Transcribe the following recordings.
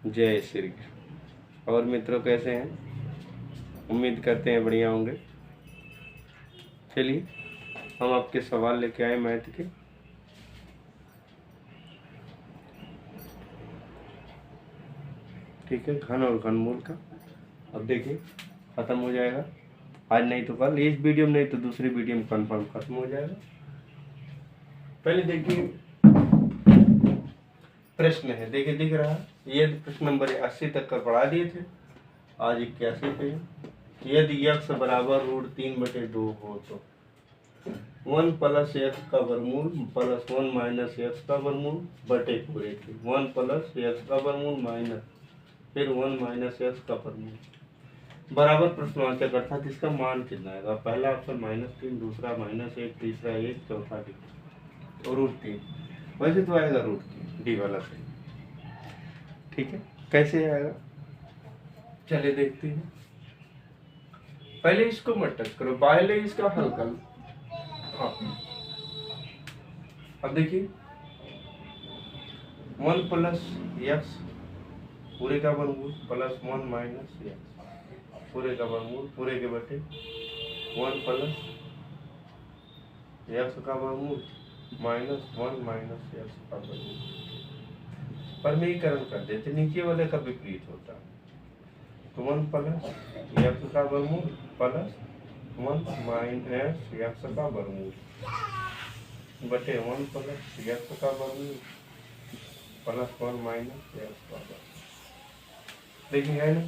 जय श्री कृष्ण। और मित्रों कैसे हैं? उम्मीद करते हैं बढ़िया होंगे। चलिए हम आपके सवाल लेके आए मैथ के। ठीक है, घन और घनमूल का। अब देखिए खत्म हो जाएगा, आज नहीं तो कल, इस वीडियो में नहीं तो दूसरी वीडियो में कंफर्म खत्म हो जाएगा। पहले देखिए प्रश्न है, देखिए दिख रहा है, ये प्रश्न नंबर 80 तक का पढ़ा दिए थे, आज 81 पे। यदि x बराबर √3/2 हो तो 1 + x का वर्गमूल प्लस 1 - x का वर्गमूल बटे पूरे की 1 + x का वर्गमूल माइनस फिर 1 - x का वर्गमूल बराबर प्रश्नवाचक अर्थात इसका मान कितना आएगा। पहला ऑप्शन -3, दूसरा -1, तीसरा 1, चौथा √3। वैसे तो आएगा √3, डी वाला सही। ठीक है, कैसे आएगा चले देखते हैं। पहले इसको मत टच करो, पहले इसका हल कर लो। हाँ, अब देखिए 1 + x पूरे का वर्गमूल प्लस 1 - x पूरे का वर्गमूल पूरे के बटे 1 + x का वर्गमूल -1 - x का वर्गमूल। परमीकरण कर देते, नीचे वाले का विपरीत होता है। तो 1 + x का वर्गमूल प्लस 1 - x का वर्गमूल बटे 1 + x का वर्गमूल प्लस 1 - x का वर्गमूल। देखिए है ना,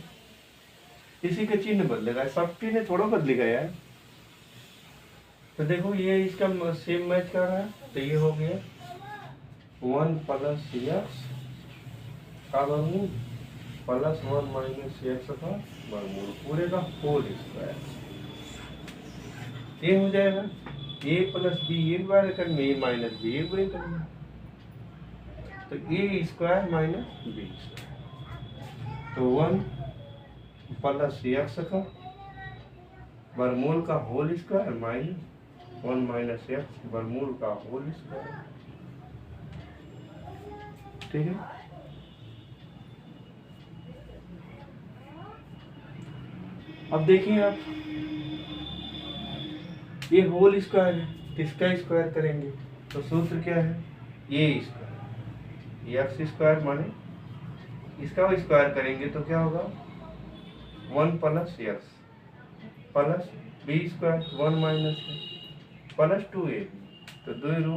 इसी का चिन्ह बदलेगा, सबके ने थोड़ा बदलेगा यार। तो देखो ये इसका सेम मैच कर रहा है, तो ये हो गया 1 + x का वर्गमूल प्लस 1 - x का वर्गमूल पूरे का होल स्क्वायर। ये हो जाएगा a + b एक ब्रैकेट में, a - b एक ब्रैकेट में, तो a square minus b square. तो 1 + x का वर्गमूल का होल स्क्वायर माइनस 1 - x वर्गमूल का होल स्क्वायर। ठीक है, अब देखिए आप, ये होल स्क्वायर है, किसका स्क्वायर करेंगे तो सूत्र क्या है, ये स्क्वायर एक्स स्क्वायर माने इसका स्क्वायर करेंगे तो क्या होगा 1 + x plus b square 1 - x plus 2a, तो 2 √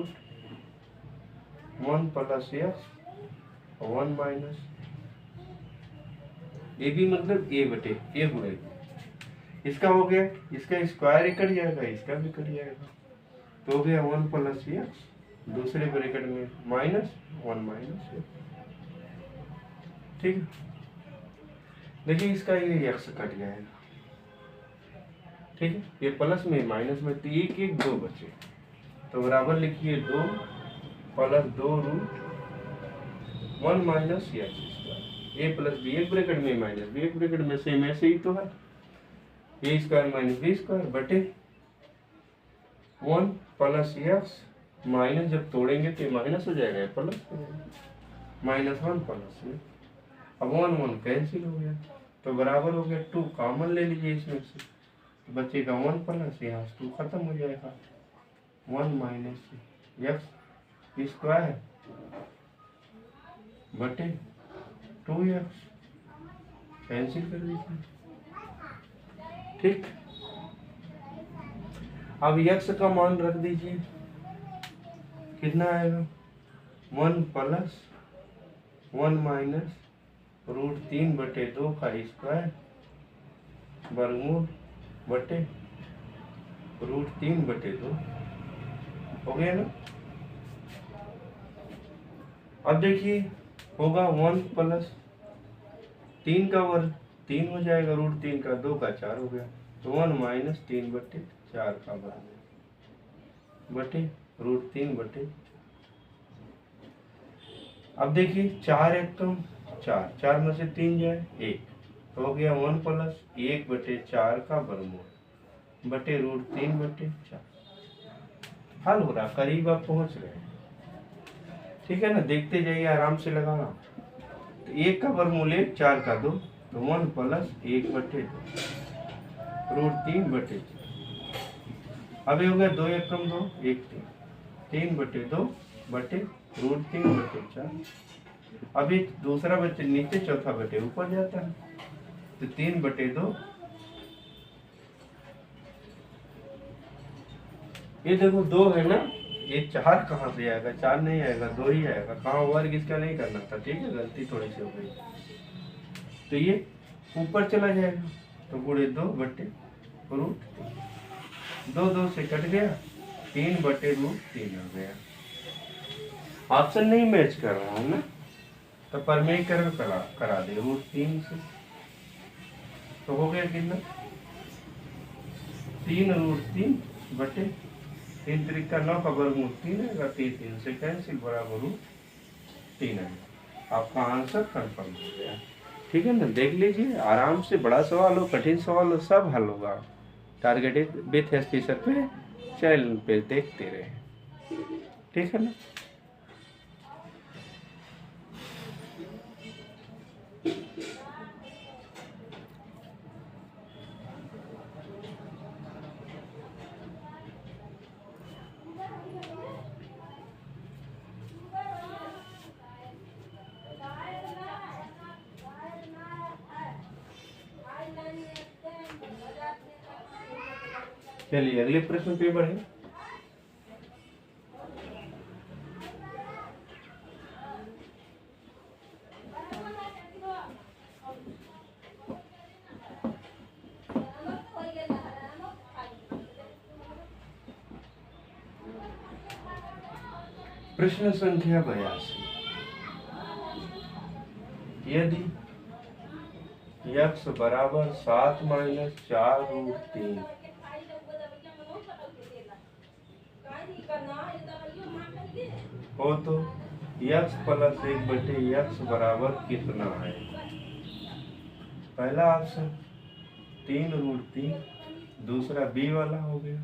1 + x 1 - ए भी मतलब a बटे a गुणे इसका हो गया, इसका स्क्वायर ही कट जाएगा, इसका भी कट जाएगा, तो हो गया 1 + x दूसरे ब्रैकेट में -1 - x। ठीक है, देखिए इसका ये x कट जाएगा। ठीक है, ये प्लस में माइनस में, तो 1 1 2 बचे, तो बराबर लिखिए 2 + 2 √ 1 - x स्क्वायर। a + b एक ब्रैकेट में माइनस b एक ब्रैकेट में, सेम ऐसे ही तो है, a square minus b square बटे 1 + x माइनस, जब तोड़ेंगे तो माइनस हो जाएगा, प्लस हो जाएगा -1 प्लस में, अब 1 1 कैंसिल हो गया, तो बराबर हो गया 2, कॉमन ले लीजिए इसमें से, तो बचेगा 1 प्लस यहाँ से 2 खत्म हो जाएगा 1 - x स्क्वायर बटे 2x कैंसिल कर दीजिए। ठीक, अब x का मान रख दीजिए, कितना आएगा 1 + 1 - √3/2 का स्क्वायर वर्गमूल बटे √3/2 हो गया ना। अब देखिए होगा 1 + 3 का वर्ग 3 हो जाएगा, √3 का 2 का 4 हो गया, तो 1 - 3/4 का वर्ग बटे √3/। अब देखिए 4 1 तो 4, 4 में से 3 जाए 1, तो हो गया 1 + 1/4 का वर्गमूल बटे √3/4। हल हो रहा, करीब आप पहुंच रहे हैं। ठीक है ना, देखते जाइए, आराम से लगाना। तो 1 का वर्गमूल 1, 4 का 2, तो 1 प्लस 1/2 √3/4। अभी हो गया 2 एकम 2, 1 3/2 बटे √3/4। अभी दूसरा बच्चे नीचे, चौथा बटे ऊपर जाता है, तो 3/2। ये देखो 2 है ना, ये 4 कहाँ से आएगा? 4 नहीं आएगा, 2 ही आएगा। कहाँ वर्ग इसका नहीं करना था, ठीक है, गलती थोड़ी सी हो गई। तो ये ऊपर चला जाएगा, तो गुणे 2/√3। 2 से कट गया, 3/√3 हो गया। ऑप्शन नहीं मैच कर रहा है ना, तो परमेयीकरण करा दे √3 से, तो हो गया कितना? 3√3/3 3 9 का वर्गमूल 3 है, 3 से कैंसिल बराबर √3 है। आपका आंसर कंफर्म हो गया। ठीक है ना, देख लीजिए आराम से, बड़ा सवाल हो कठिन सवाल हो सब हल होगा। टारगेटेड विथ एसपी सर पे चैनल पे देखते रहे, ठीक है ना। चलिए अगले प्रश्न पे बढ़े। प्रश्न संख्या 82। यदि x बराबर 7 - 4√3 हो तो x + 1/x बराबर कितना है? पहला ऑप्शन 3√3, दूसरा बी वाला हो गया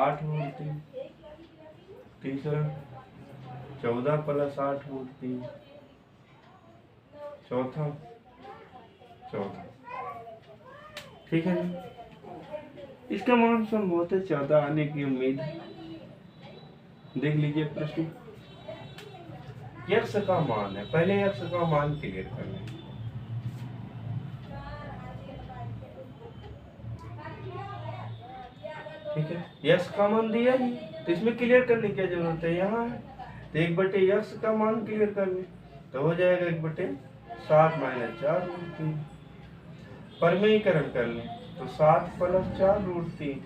8√3, तीसरा 14 + 8√3, चौथा 14। ठीक है ना, इसका मान संभवतः 14 आने की उम्मीद है। देख लीजिए प्रश्न, x का मान है, पहले x का मान क्लियर कर लें। ठीक है, x का मान दिया ही, तो इसमें क्लियर करने की क्या जरूरत है, यहाँ है, तो 1/x का मान क्लियर कर लें, तो हो जाएगा 1/7 - 4√3। परमेयीकरण कर लें, तो 7 + 4√3,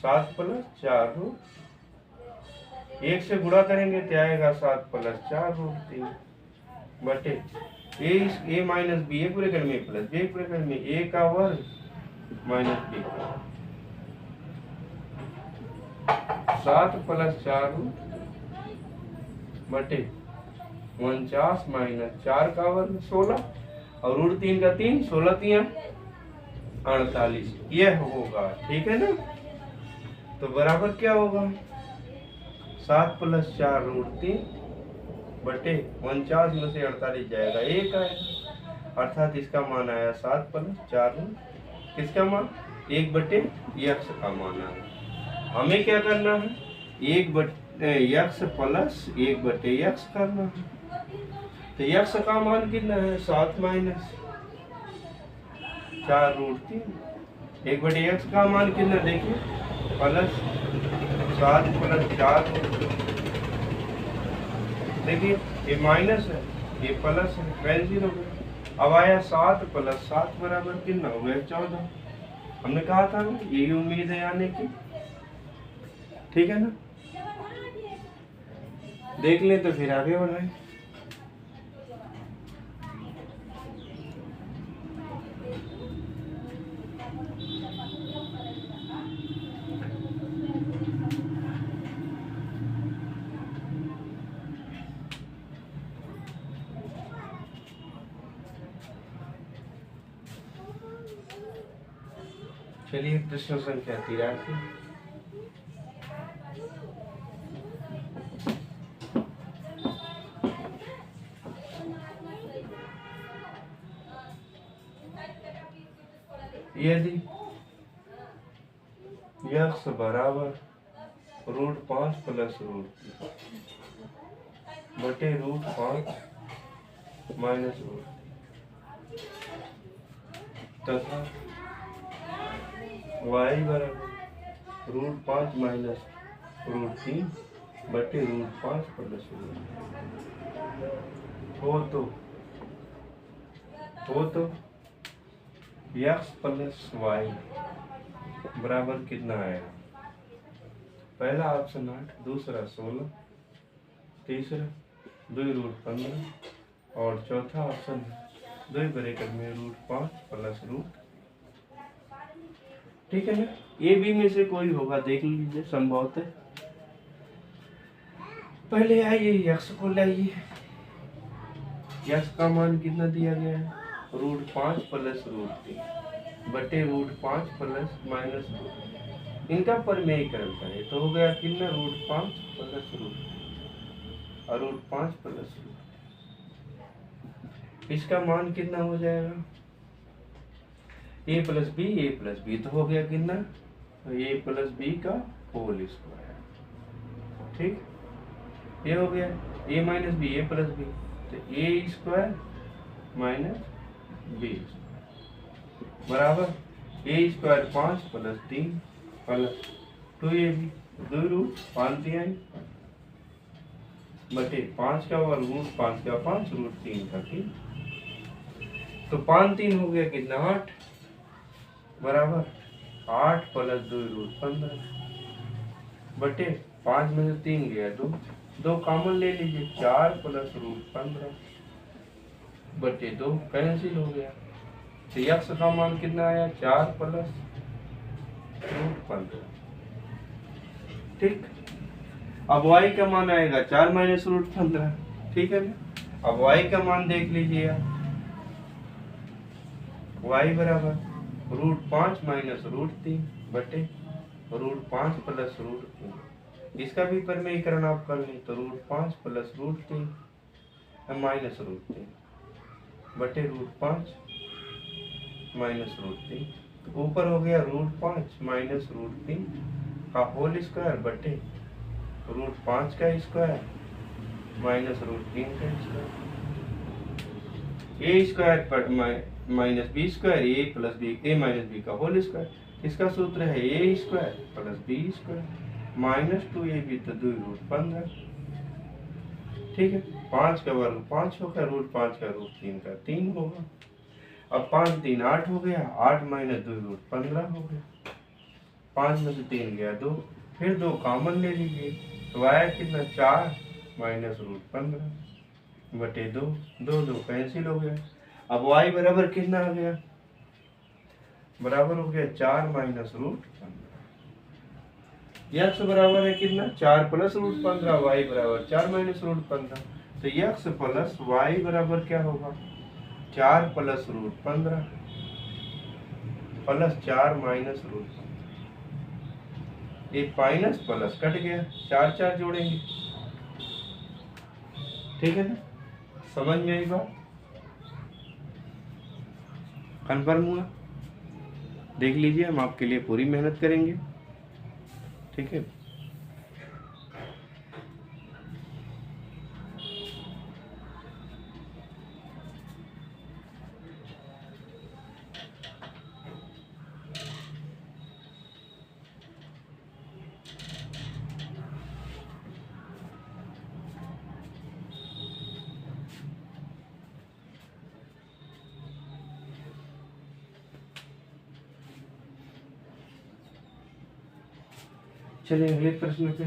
7 + 4√3, 1 से गुणा करेंगे तो आएगा 7 + 4√3 बटे a - b, एक ब्रैकेट में प्लस b, एक ब्रैकेट में a का वर्ग माइनस b का वर्ग। 7 + 4 बटे 49 - 4 का वर्ग 16, और √3 का 3, 16 3 48, यह होगा। ठीक है ना, तो बराबर क्या होगा? 7 + 4√3 बटे 49 में से 48 जाएगा, 1 आएगा, अर्थात इसका मान आया 7 + 4, किसका मान? 1/x का मान आया। हमें क्या करना है? 1/x + 1/x करना है, तो x का मान कितना है? 7 - 4√3। 1/x का मान कितना देखिए, प्लस 7 + 4, देखिए ये माइनस है, ये प्लस है, कैंसिल हो गया। अब आया 7 + 7 बराबर कितना हो गया? 14। हमने कहा था ना, यही उम्मीद है आने की। ठीक है ना, देख लें तो फिर आगे बढ़ाएं। चलिए प्रश्न संख्या 83। यदि x बराबर √5 प्लस √3 बटे √5 माइनस √3 तथा y बराबर √5 माइनस √3 बटे √5 प्लस √3 हो तो x प्लस y बराबर कितना आएगा? पहला ऑप्शन 8, दूसरा 16, तीसरा 2√15 और चौथा ऑप्शन 2 ब्रैकेट में √5 प्लस √। ठीक है ना? ए बी में से कोई होगा, देख लीजिए संभवतः। पहले आइए x को लाइए। x का मान कितना दिया गया है? √5 प्लस √3 बटे √5 प्लस माइनस √3। इनका परिमेयीकरण करें तो हो गया कितना? √5 प्लस √3 और √5 प्लस √3। इसका मान कितना हो जाएगा? a प्लस बी तो हो गया कितना? a प्लस बी का होल स्क्वायर। ठीक, ये हो गया a minus B, a plus B, तो a स्क्वायर माइनस बी बराबर a square 5 plus 3 plus 2ab 2√5 बटे 5 का वर्ग √5 का 5 √3 का 3। तो 5 3 हो गया कितना? 8 बराबर 8 प्लस 2√15 बटे 5 में से 3 गया 2 कॉमन ले लीजिए, 4 प्लस √15 बटे 2 कैंसिल हो गया। तो x का मान कितना आया? 4 प्लस √15। ठीक, अब y का मान आएगा 4 माइनस √15। ठीक है ना? अब y का मान देख लीजिए आप। y बराबर √5 माइनस √3 बटे √5 प्लस √3। इसका भी परिमेयीकरण आप कर लें तो √5 प्लस √3 माइनस √3 बटे √5 माइनस √3। ऊपर हो गया √5 माइनस √3 का होल स्क्वायर बटे √5 का स्क्वायर माइनस √3 का स्क्वायर। a स्क्वायर पर minus B square a plus B a minus B का होल स्क्वायर। इसका सूत्र है a square plus B square minus 2ab तो 2√15। ठीक है, 5 का वर्ग 5 होगा, √5 का √3 का 3 होगा। अब 5 3 8 हो गया, 8 माइनस 2√15 हो गया। 5 में से 3 गया 2, फिर 2 कॉमन ले लीजिए तो आया कितना? 4 माइनस √15 बटे 2 2 कैंसिल हो गया। अब y बराबर कितना आ गया? बराबर हो गया 4 माइनस √15। x बराबर है कितना? 4 प्लस √15, y बराबर 4 माइनस √15। तो x प्लस y बराबर क्या होगा? 4 प्लस √15 प्लस 4 माइनस √15। एक माइनस प्लस कट गया, 4 4 जोड़ेंगे। ठीक है ना? समझ में आई बात? कन्फर्म हुआ? देख लीजिए, हम आपके लिए पूरी मेहनत करेंगे। ठीक है, चलिए अगले प्रश्न पे।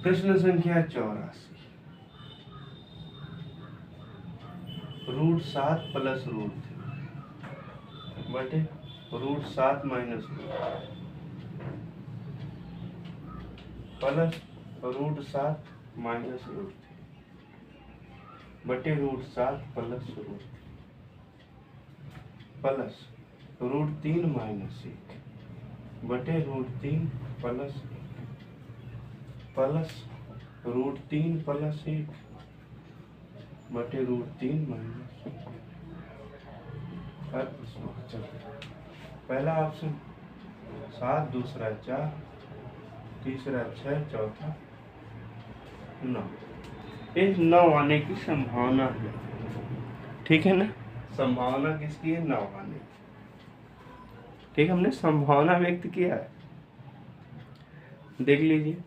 प्रश्न संख्या 84। √7 प्लस √3 बटे √7 माइनस प्लस √7 माइनस √3 बटे √7 प्लस √3 प्लस √3 माइनस 1 बटे √3 प्लस √3 प्लस 1 बटे √3 माइनस। पहला ऑप्शन 7, दूसरा 4, तीसरा 6, चौथा 9। इस 9 आने की संभावना है, ठीक है ना। संभावना किसकी है? 9 आने। ठीक, हमने संभावना व्यक्त किया है, देख लीजिए।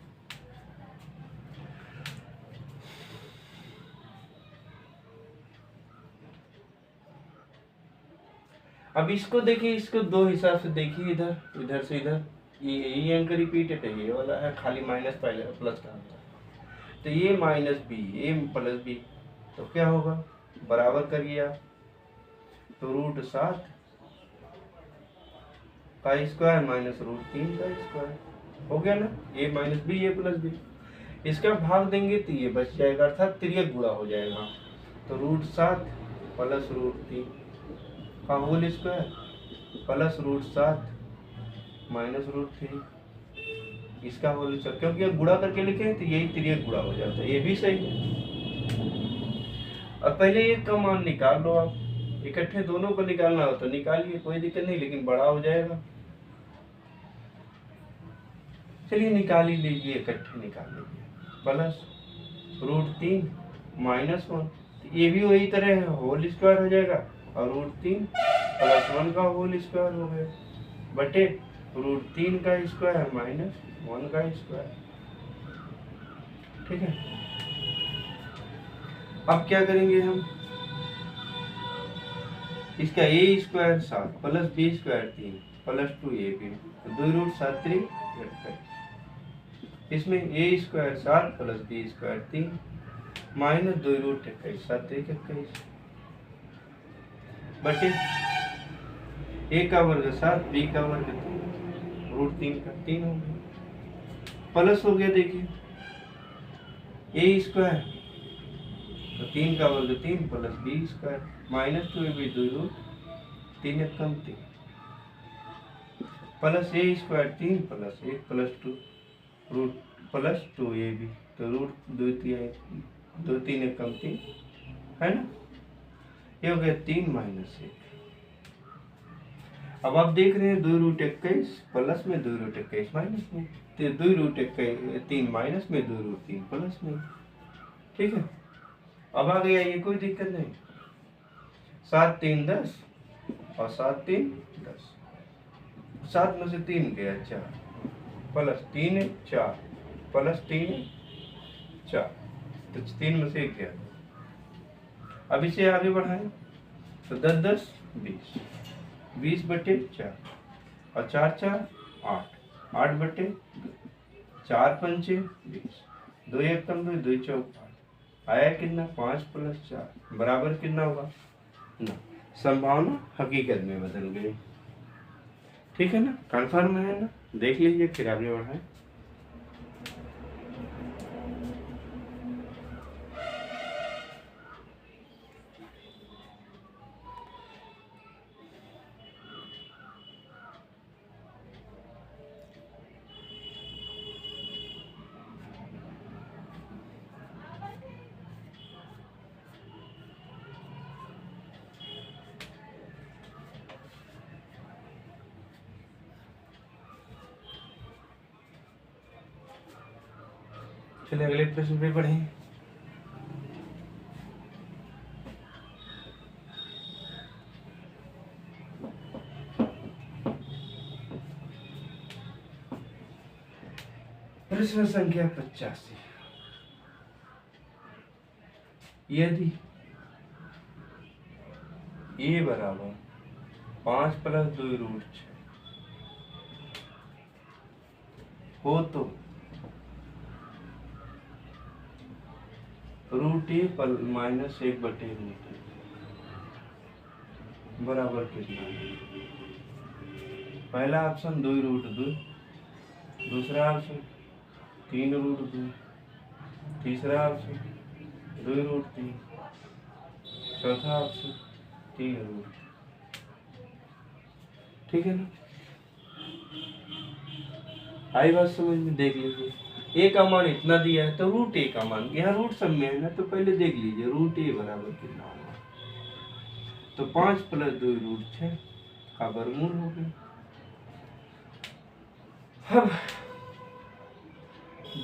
अब इसको देखिए, इसको दो हिसाब से देखिए, इधर से इधर ये अंक रिपीटेड है, ये वाला है खाली माइनस पहले प्लस का होता है, तो ये माइनस बी, ये प्लस बी, तो क्या होगा? बराबर करिए आप, तो √7 का स्क्वायर माइनस √3 का स्क्वायर हो गया ना। ये माइनस बी, ये प्लस बी, इसका भाग देंगे तो ये बच जाएगा, अर्थात तिर्यक गुणा हो जाएगा। तो √7 प्लस √3 का होल स्क्वायर प्लस √7 माइनस √3 इसका होल स्क्वायर, क्योंकि अब गुणा करके लिखे तो यही तिर्यक गुणा हो जाता है, ये भी सही है। अब पहले ये का मान निकाल लो आप, इकट्ठे दोनों को निकालना हो तो निकालिए, कोई दिक्कत नहीं, लेकिन बड़ा हो जाएगा। चलिए निकाल ही लीजिए, इकट्ठे निकाल लीजिए। प्लस √3 माइनस 1, ये भी वही तरह है, होल स्क्वायर हो जाएगा, और √3 प्लस 1 का होल स्क्वायर हो गया, बटे √3 का स्क्वायर माइनस 1 का स्क्वायर। ठीक है, अब क्या करेंगे हम? इसका a square 7 plus b square 3 plus 2ab, तो 2√7 इसमें a square 7 plus b square 3 minus 2√21 7 21 बटे a का वर्ग 7 b का वर्ग 3 √3 का 3 हो गया, प्लस हो गया। देखिए a स्क्वायर तो 3 का वर्ग 3 plus b square minus 2ab 2√3 कम 3 plus a square 3 plus 1 plus 2 root plus 2ab, तो √2 3 कम 3 है ना, ये हो गया 3 माइनस 1। अब आप देख रहे हैं 2√21 प्लस में 2√21 माइनस में, तो 2√3 माइनस में 2√3 प्लस में। ठीक है, अब आ गया ये, कोई दिक्कत नहीं। 7 3 10 और 7 3 10, 7 में से 3 गया 4 प्लस 3 है 4 प्लस 3 है 4, तो 3 में से 1 गया। अब इसे आगे बढ़ाएं तो 10 10 20, 20 बटे 4 और 4 4 8, 8 बटे 4 पंचे 20, 2 1 कम 2 2 चौक 8, आया कितना? 5 प्लस 4 बराबर कितना होगा? 9। संभावना हकीकत में बदल गई। ठीक है ना, कंफर्म है ना, देख लीजिए फिर आगे बढ़ाएं। चलिए अगले प्रश्न पे पढ़ें। प्रश्न संख्या 85, यदि a बराबर 5 प्लस 2√6 हो तो √a माइनस 1 बटे √a बराबर कितना है? पहला ऑप्शन 2√2, दूसरा ऑप्शन 3√2, तीसरा ऑप्शन 2√3, चौथा ऑप्शन 3√3। ठीक है ना। आई बात समझ में? देख लीजिए ए का मान इतना दिया है तो रूट ए का मान, यहाँ रूट सब में है ना, तो पहले देख लीजिए रूट ए बराबर कितना होगा। तो 5 + 2 रूट 6 का वर्गमूल हो गया। अब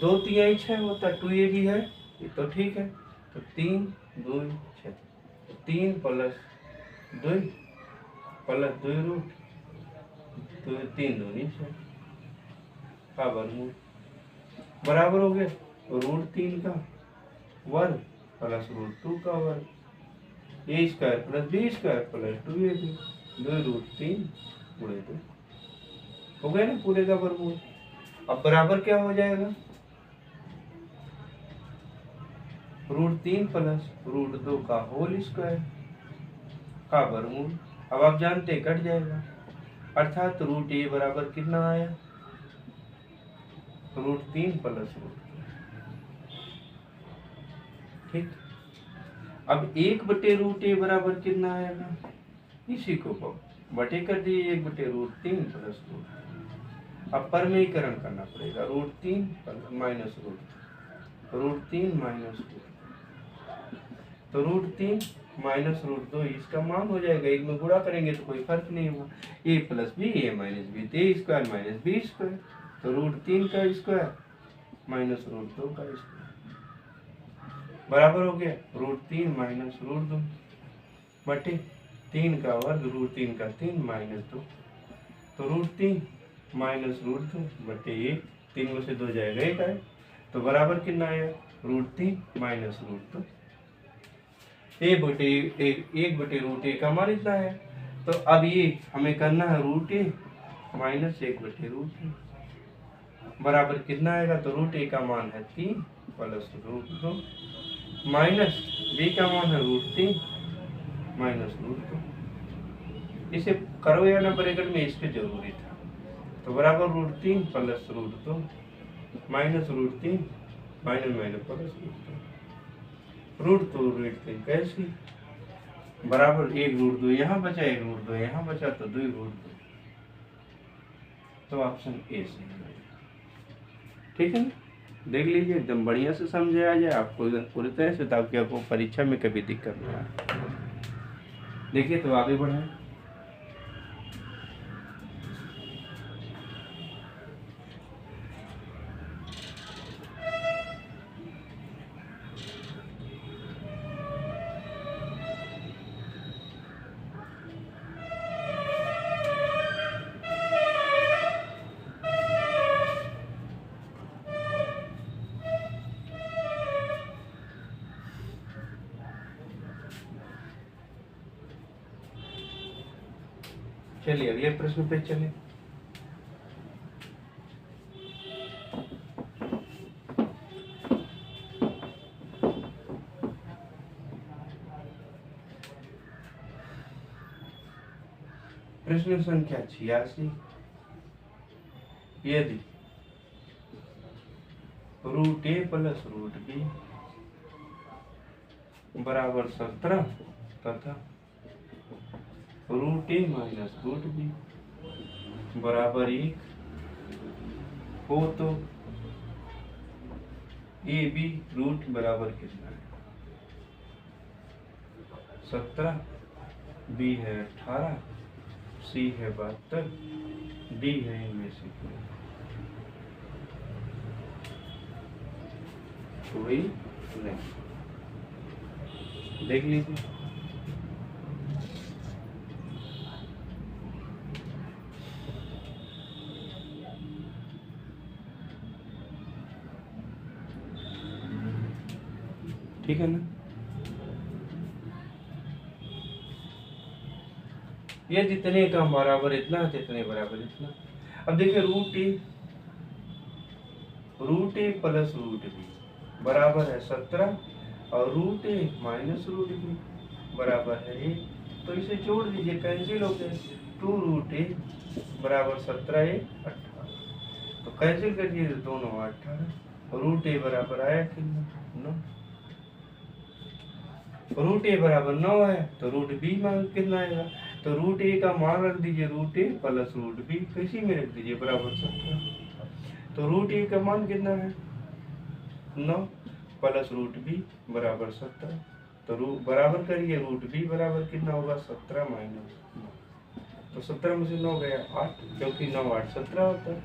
2 3 6 होता, 2a भी है ये तो ठीक है। तो 3 2 6, 3 + 2 + 2 रूट, तो 3 2 6 का वर्गमूल बराबर हो गया रूट 3 का वर्ग प्लस रूट 2 का वर्ग, a² + b² + 2ab, 2 रूट 3 गुणे 2 हो गया ना पूरे का वर्गमूल। अब बराबर क्या हो जाएगा, रूट 3 प्लस रूट 2 का होल स्क्वायर का वर्गमूल। अब आप जानते हैं कट जाएगा, अर्थात रूट ए बराबर कितना आया, रूट 3 प्लस रूट 2। ठीक, अब 1/√a बराबर कितना आएगा, इसी को बटे कर दिए 1/√3 प्लस रूट। अब परमेयीकरण करना पड़ेगा, root 3 minus root 3 minus root, तो रूट 3 माइनस रूट 2 इसका मान हो जाएगा, एक में गुणा करेंगे तो कोई फर्क नहीं होगा, a + b a - b, तो a² - b², तो रूट 3 का स्क्वायर माइनस रूट 2 का स्क्वायर बराबर हो गया रूट 3 माइनस रूट 2 बटे 3 का वर्ग, रूट 3 का 3 माइनस 2, तो रूट 3 माइनस रूट 2 बटे 1, 3 में से 2 जाएगा 1 आए, तो बराबर कितना आया, रूट 3 माइनस रूट 2। 1/√a का मान इतना है, तो अब ये हमें करना है रूट ए माइनस 1/√a बराबर कितना आएगा, तो रूट ए का मान है 3 प्लस रूट 2 माइनस बी का मान है रूट 3 माइनस रूट 2। इसे करो या ना ब्रैकेट में, इसके जरूरी था, तो बराबर root 3 plus root 2 minus root 3 minus minus plus root 3 कैसी बराबर 1 रूट 2 यहाँ बचा, 1 रूट 2 यहाँ बचा, तो 2 रूट 2, तो ऑप्शन ए सही है। ठीक है ना, देख लीजिए एकदम बढ़िया से समझे आ जाए आपको पूरी तरह से, ताकि आपको परीक्षा में कभी दिक्कत ना आए। देखिए तो आगे बढ़े, चलिए अगले प्रश्न पे चले। प्रश्न संख्या 86, यदि रूट ए प्लस रूट बी बराबर 17 तथा रूट ए माइनस रूट बी बराबर 1 हो, तो ए बी रूट बराबर कितना है, 17, बी है 18, सी है 72, डी है इनमें से कोई नहीं। देख लीजिए, ठीक है ना, ये जितने का बराबर इतना है, जितने बराबर इतना। अब देखिए रूट ए प्लस रूट बी बराबर है 17 और रूट ए माइनस रूट बी बराबर है 1, तो इसे जोड़ दीजिए, कैंसिल हो गए, 2 रूट ए बराबर 17 1 18, तो कैंसिल करिए दोनों 18, रूट ए बराबर आया कितना 9, रूट ए बराबर 9 है, तो रूट बी मान कितना आएगा, तो रूट ए का मान रख दीजिए रूट ए प्लस रूट बी, किसी में रख दीजिए बराबर 17, तो रूट ए का मान कितना है 9 प्लस रूट बी बराबर 17। तो बराबर करिए रूट बी बराबर कितना होगा 17 माइनस 9। तो 17 में से 9 गया 8, क्योंकि 9 8 17 होता है।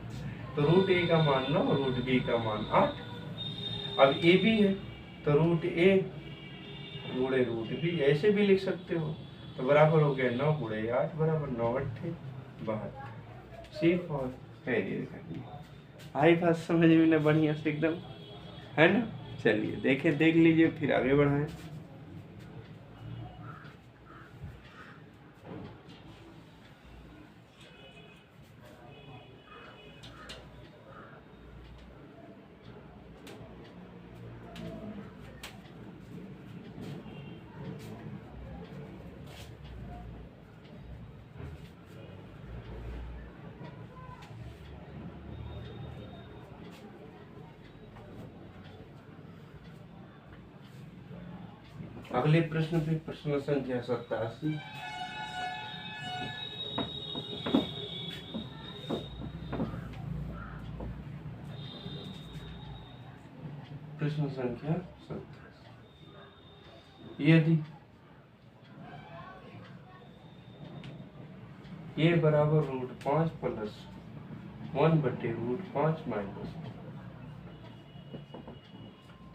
तो रूट ए का मान 9, रूट बी का मान 8। अब ए बी है तो रूट ए गुणे रूट बी ऐसे भी लिख सकते हो। तो बराबर हो गया 9 गुणे 8 बराबर 9 8 72। सिर्फ और आई बात समझ में ना बढ़िया से एकदम, है ना। चलिए देखें, देख लीजिए, फिर आगे बढ़ाएं। अगले प्रश्न पे प्रश्न संख्या 87। प्रश्न संख्या 87, यदि a बराबर रूट 5 प्लस 1 बटे रूट 5 माइनस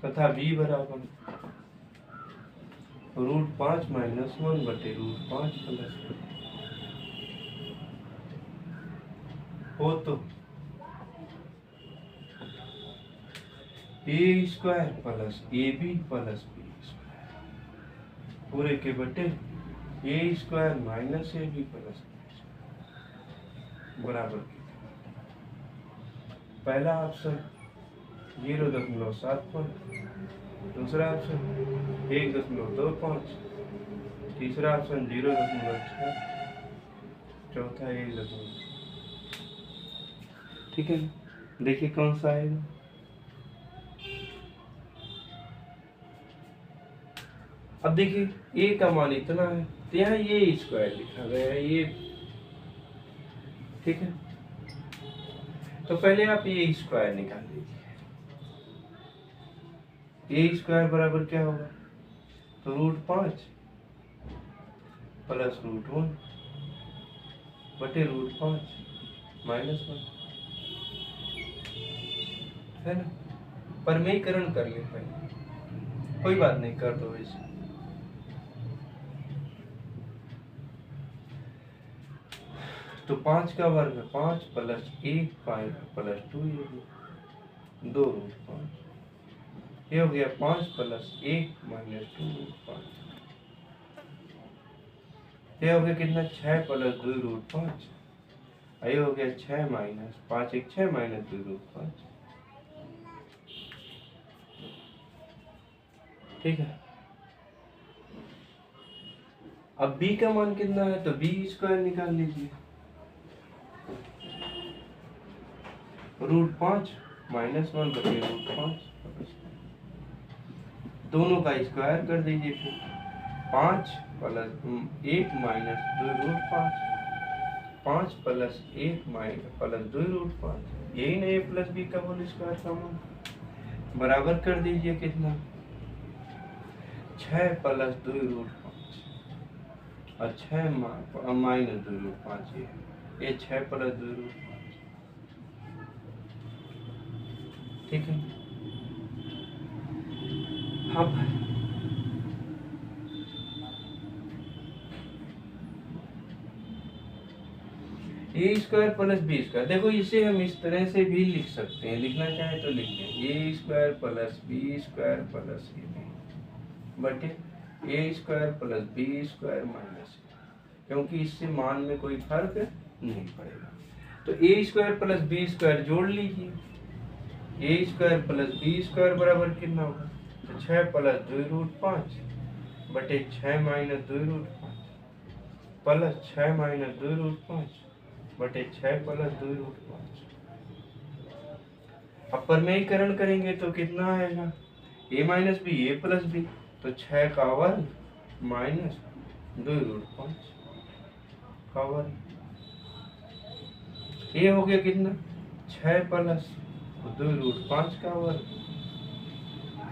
तथा b बराबर रूट 5 माइनस 1 बटे रूट 5 प्लस हो तो a square plus a b plus B square पूरे के बटे a square minus a b plus बराबर पहला ऑप्शन 0.75, दूसरा ऑप्शन 1.25, तीसरा ऑप्शन 0.6, चौथा 1. ठीक है, देखिए कौन सा आएगा। अब देखिए ए का मान इतना है तो यहाँ ये स्क्वायर लिखा गया है ये। ठीक है, तो पहले आप ये स्क्वायर निकाल लीजिए। ए स्क्वायर बराबर क्या होगा, तो रूट 5 प्लस रूट 1 बटे रूट 5 माइनस 1, है ना। परमेयकरण कर ले पहले, कोई बात नहीं, कर दो इसे। तो 5 का वर्ग 5 प्लस 1 5 प्लस 2 ये 2 रूट 5, ये हो गया 5 प्लस 1 माइनस 2 रूट 5, ये हो गया कितना 6 प्लस 2 रूट 5, ये हो गया 6 माइनस 5 1 6 माइनस 2 रूट 5। ठीक है, अब b का मान कितना है, तो b स्क्वायर निकाल लीजिए। रूट 5 माइनस 1 बटे रूट 5, दोनों का स्क्वायर कर दीजिए। फिर 5 plus 1 minus 2 root 5, 5 plus 1 plus 2 root 5, यही ना a प्लस बी का होल स्क्वायर का मान। बराबर कर दीजिए कितना 6 प्लस 2 रूट 5 और 6 माइनस 2 रूट 5, ये 6 प्लस 2 रूट 5। ठीक है, अब ए स्क्वायर प्लस बी स्क्वायर, देखो इसे हम इस तरह से भी लिख सकते हैं, लिखना चाहे तो लिख लें a square plus B square plus a b बटे a square plus B square minus, क्योंकि इससे मान में कोई फर्क नहीं पड़ेगा। तो a square plus B square जोड़ लीजिए, a square plus B square बराबर कितना होगा, तो 6 प्लस 2 रूट 5 बटे 6 minus 2 root 5 plus 6 minus 2 root 5 बटे 6 प्लस 2 रूट 5। अब परमेयकरण करेंगे तो कितना आएगा, ए माइनस बी ए प्लस बी, तो 6 का वर्ग माइनस 2 रूट 5 का वर्ग, ये हो गया कितना 6 प्लस 2√5 का वर्ग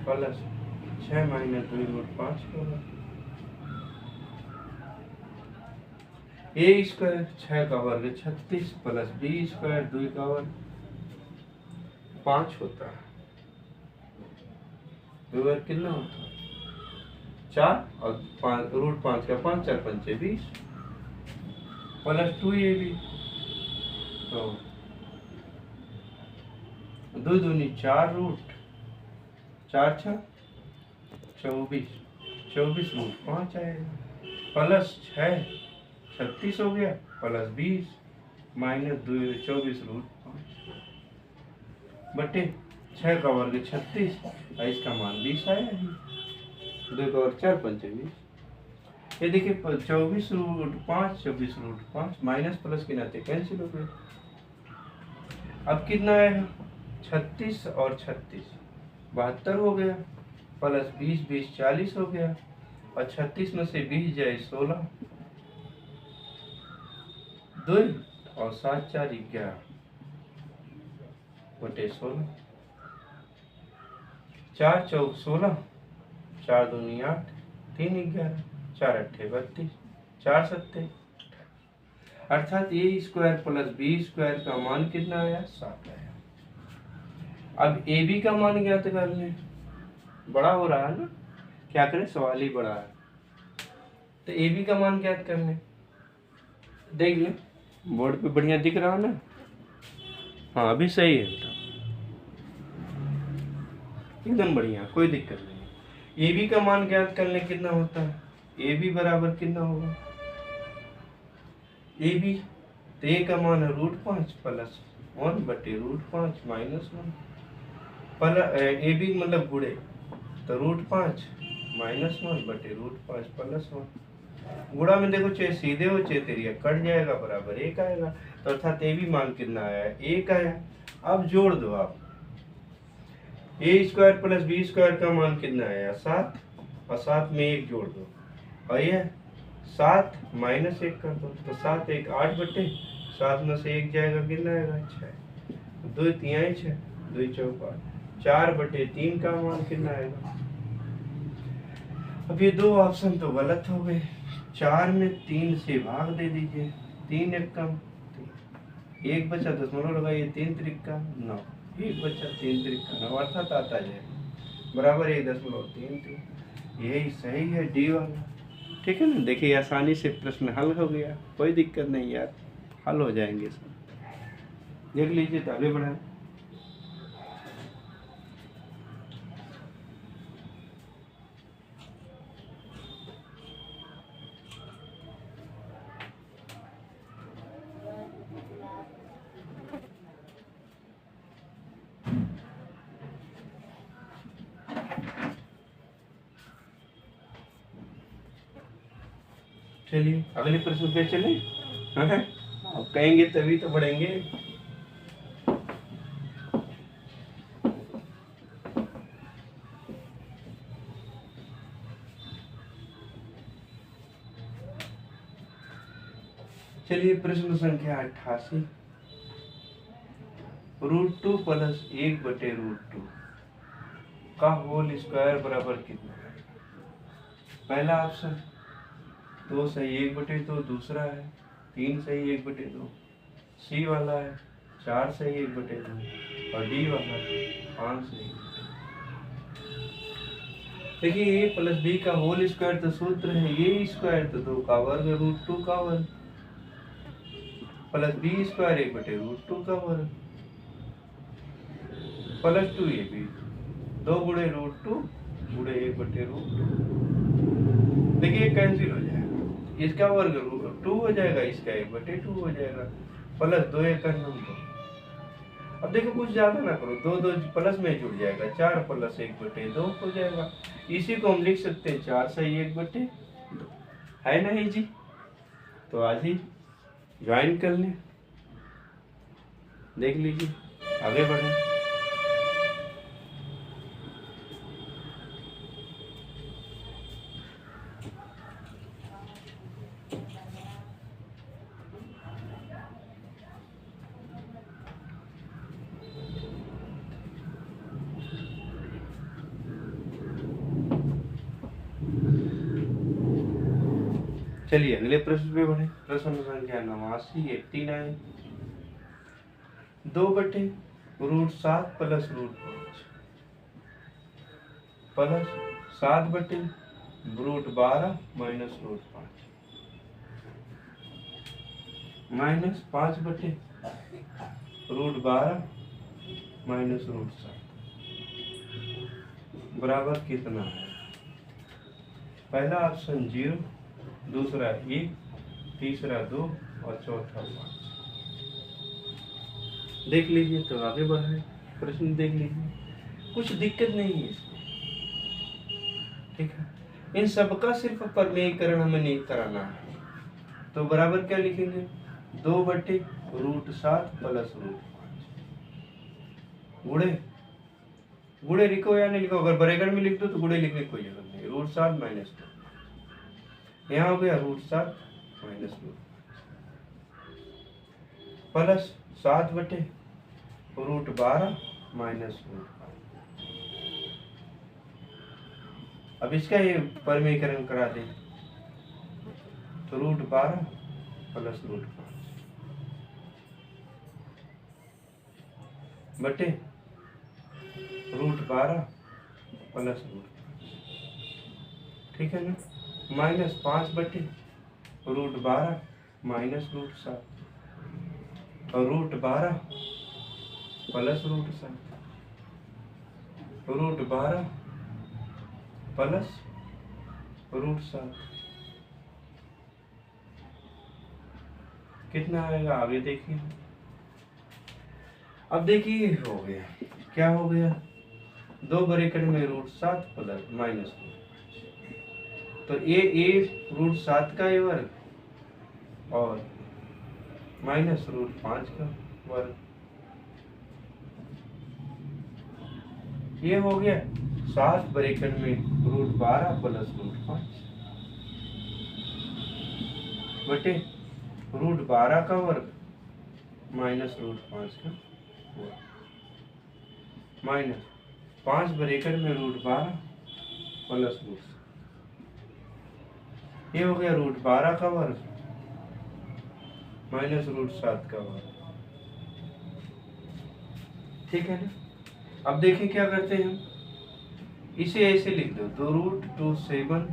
प्लस 6 माइनस 2√5 का वर्ग। ए स्क्वायर 6 का वर्ग 36 प्लस बी स्क्वायर 2 का वर्ग 5 होता है। वर्ग कितना होता है 4 और 5√5 का 5 4 5 20 प्लस 2ab तो 2 दूनी 4 रूट 4 6 24√5 आएगा प्लस 6 36 हो गया प्लस 20 माइनस 24√5 बटे 6 का वर्ग 36 और इसका मान 20 आया ही 2 का वर्ग 4 5 20। ये देखिए 24√5 24√5 माइनस प्लस के नाते कैंसिल हो गए। अब कितना आएगा 36 और 36 72 हो गया प्लस 20 20 40 हो गया और 36 में से 20 जाए 16 2 और 7 4 11 बटे 16 4 चौक 16 4 दूनी 8 3 11 4 अट्ठे 32 4 सत्ते अर्थात ए स्क्वायर प्लस बी स्क्वायर का मान कितना आया 7 आया। अब ए बी का मान ज्ञात कर लें। बड़ा हो रहा है ना क्या करें सवाल ही बड़ा है तो ए बी का मान ज्ञात कर लें। देख लें बोर्ड पे बढ़िया दिख रहा है ना। हाँ अभी सही है एकदम बढ़िया कोई दिक्कत नहीं। ए बी का मान ज्ञात कर लें कितना होता है ए बी बराबर कितना होगा ए बी तो ए का मान है √5 प्लस 1 बटे √5 माइनस 1 प्लस ए बी मतलब गुड़े तो √5 माइनस 1 बटे √5 प्लस 1 गुणा में देखो चाहे सीधे हो चाहे तेरिया कट जाएगा बराबर 1 आएगा तो अर्थात ए बी मान कितना आया 1 आया। अब जोड़ दो आप ए स्क्वायर प्लस बी स्क्वायर का मान कितना आया 7 और 7 में 1 जोड़ दो और ये 7 माइनस 1 कर दो तो 7 1 8 बटे 7 में से 1 जाएगा कितना आएगा 6 2 3 6 2 4 4 बटे 3 का मान कितना आएगा। अब ये दो ऑप्शन तो गलत हो गए 4 में 3 से भाग दे दीजिए 3 1 कम 1 बचा दशमलव लगाइए 3 त्रिका 9 1 बचा 3 त्रिका 9 अर्थात आता जाए बराबर 1.33 यही सही है डी वाला। ठीक है ना देखिए आसानी से प्रश्न हल हो गया कोई दिक्कत नहीं यार हल हो जाएंगे सब देख लीजिए तो आगे बढ़ाएं। चलिए अगले प्रश्न पे चले। अब कहेंगे तभी तो पढ़ेंगे। चलिए प्रश्न संख्या 88 √2 प्लस 1 बटे √2 का होल स्क्वायर बराबर कितना। पहला ऑप्शन 2 सही 1 बटे 2 दूसरा है 3 सही 1 बटे 2 सी वाला है 4 सही 1 बटे 2 और डी वाला 5 सही। देखिए ए प्लस बी का होल स्क्वायर तो सूत्र है ए स्क्वायर तो 2 का वर्ग √2 का वर्ग प्लस बी स्क्वायर 1 बटे √2 का वर्ग प्लस 2 ए बी 2 गुणे √2 गुणे 1 बटे √2। देखिए कैंसिल हो जाएगा इसका वर्ग √2 हो जाएगा इसका 1 बटे 2 हो जाएगा प्लस 2 1 9 2। अब देखो कुछ ज्यादा ना करो 2 2 प्लस में जुड़ जाएगा 4 प्लस 1 बटे 2 हो जाएगा। इसी को हम लिख सकते हैं 4 सही 1 बटे 2 है नहीं जी। तो आज ही ज्वाइन कर लें देख लीजिए आगे बढ़े। चलिए अगले प्रश्न पे बढ़े। प्रश्न संख्या 89 2/√7 plus √5 plus 7/√12 minus √5 minus 5/√12 minus √7 बराबर कितना है? पहला ऑप्शन 0, दूसरा 1, तीसरा 2 और चौथा 5। देख लीजिए तो आगे बढ़े। प्रश्न देख लीजिए, कुछ दिक्कत नहीं है इसमें, ठीक है। इन सबका सिर्फ परमेयीकरण हमें नहीं कराना है। तो बराबर क्या लिखेंगे? 2/√7 प्लस √5 गुणे गुणे लिखो या नहीं लिखो, अगर ब्रैकेट में लिख दो तो गुणे लिखने की कोई जरूरत नहीं। √7 माइनस 2, यहाँ हो गया √7 माइनस 2 प्लस 7/√12 माइनस √5। अब इसका ये परमीकरण करा दे तो √12 प्लस √5 बटे √12 प्लस √5, ठीक है ना। माइनस 5/√12 माइनस √7 और √12 प्लस √7 √12 प्लस √7 कितना आएगा? आगे देखिए। अब देखिए हो गया, क्या हो गया? 2 ब्रैकेट में √7 प्लस माइनस 2, तो ये √7 का वर्ग और माइनस √5 का वर्ग, ये हो गया 7 ब्रैकेट में √12 प्लस √5 बटे √12 का वर्ग माइनस √5 का वर्ग माइनस 5 ब्रैकेट में √12 प्लस √7, ये हो गया √12 का वर्ग माइनस √7 का वर्ग, ठीक है ना। अब देखिए क्या करते हैं हम, इसे ऐसे लिख दो 2√27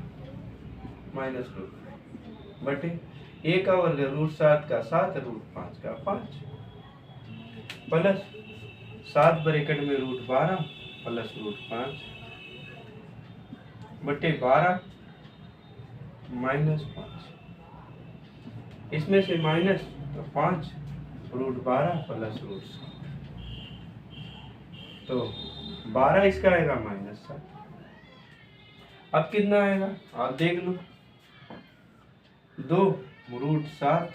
माइनस √5 बटे ए का वर्ग √7 का 7 √5 का 5 प्लस 7 ब्रैकेट में √12 प्लस √5 बटे 12 माइनस 5, इसमें से माइनस तो 5 √12 प्लस √7, तो 12 इसका आएगा माइनस 7। अब कितना आएगा आप देख लो, 2√7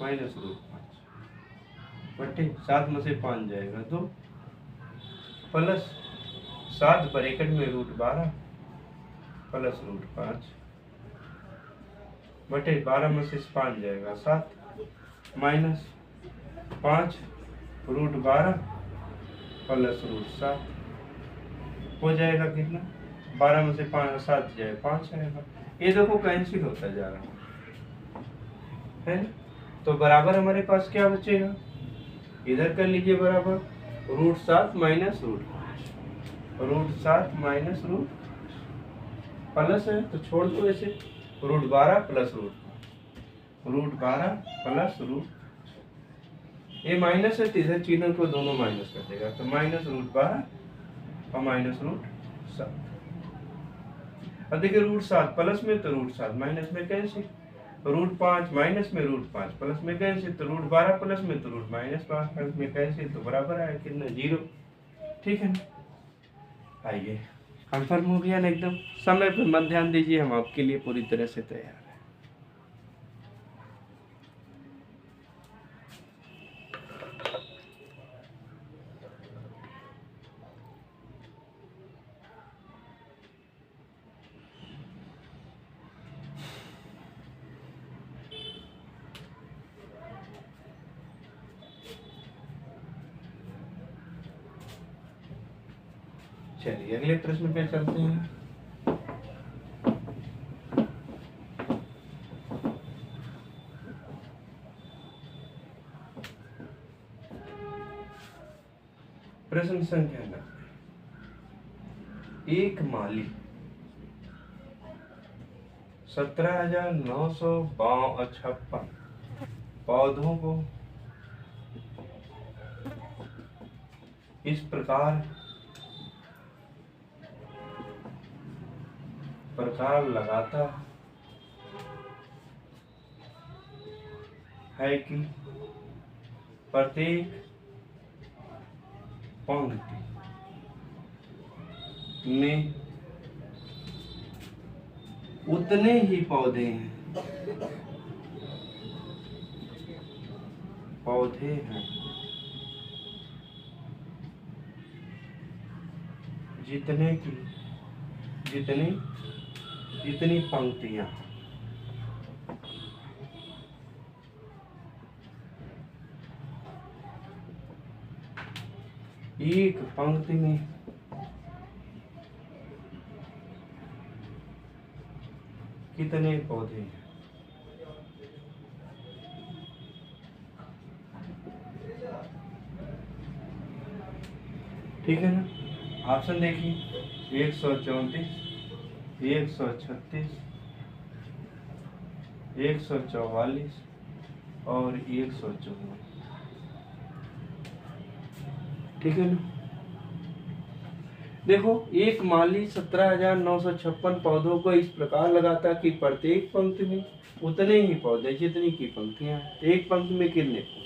माइनस √5 बटे 7 में से 5 जाएगा 2 प्लस 7 ब्रैकेट में √12 प्लस √5 बटे 12 में से 5 जाएगा 7 माइनस 5 √12 प्लस √7 हो जाएगा कितना? 12 में से 5 7 जाए 5 आएगा। ये देखो कैंसिल होता जा रहा है ना। तो बराबर हमारे पास क्या बचेगा? इधर कर लीजिए बराबर √7 माइनस √7 माइनस प्लस है तो छोड़ दो ऐसे √12 प्लस √12 प्लस ये माइनस है, तीसरे चिन्ह को दोनों माइनस कर देगा, तो माइनस √12 और माइनस √7। अब देखिए √7 प्लस में तो √7 माइनस में कैंसिल, √5 माइनस में √5 प्लस में कैंसिल, तो √12 प्लस में तो -5 प्लस में कैंसिल, तो बराबर आया कितना? 0, ठीक है ना। आइए कंफर्म हो गया ना एकदम। समय पर मत ध्यान दीजिए, हम आपके लिए पूरी तरह से तैयार हैं। चलिए अगले प्रश्न पे चलते हैं। प्रश्न संख्या 9, एक माली 17,956 पौधों को इस प्रकार लगाता है कि प्रत्येक पंक्ति में उतने ही पौधे हैं जितनी पंक्तियां। एक पंक्ति में कितने पौधे हैं? ठीक है ना। ऑप्शन देखिए, 134, 136, 144 और 154। ठीक है ना। देखो, एक माली 17,956 पौधों को इस प्रकार लगाता कि प्रत्येक पंक्ति में उतने ही पौधे जितनी की पंक्तियां हैं। तो एक पंक्ति में कितने पौधे?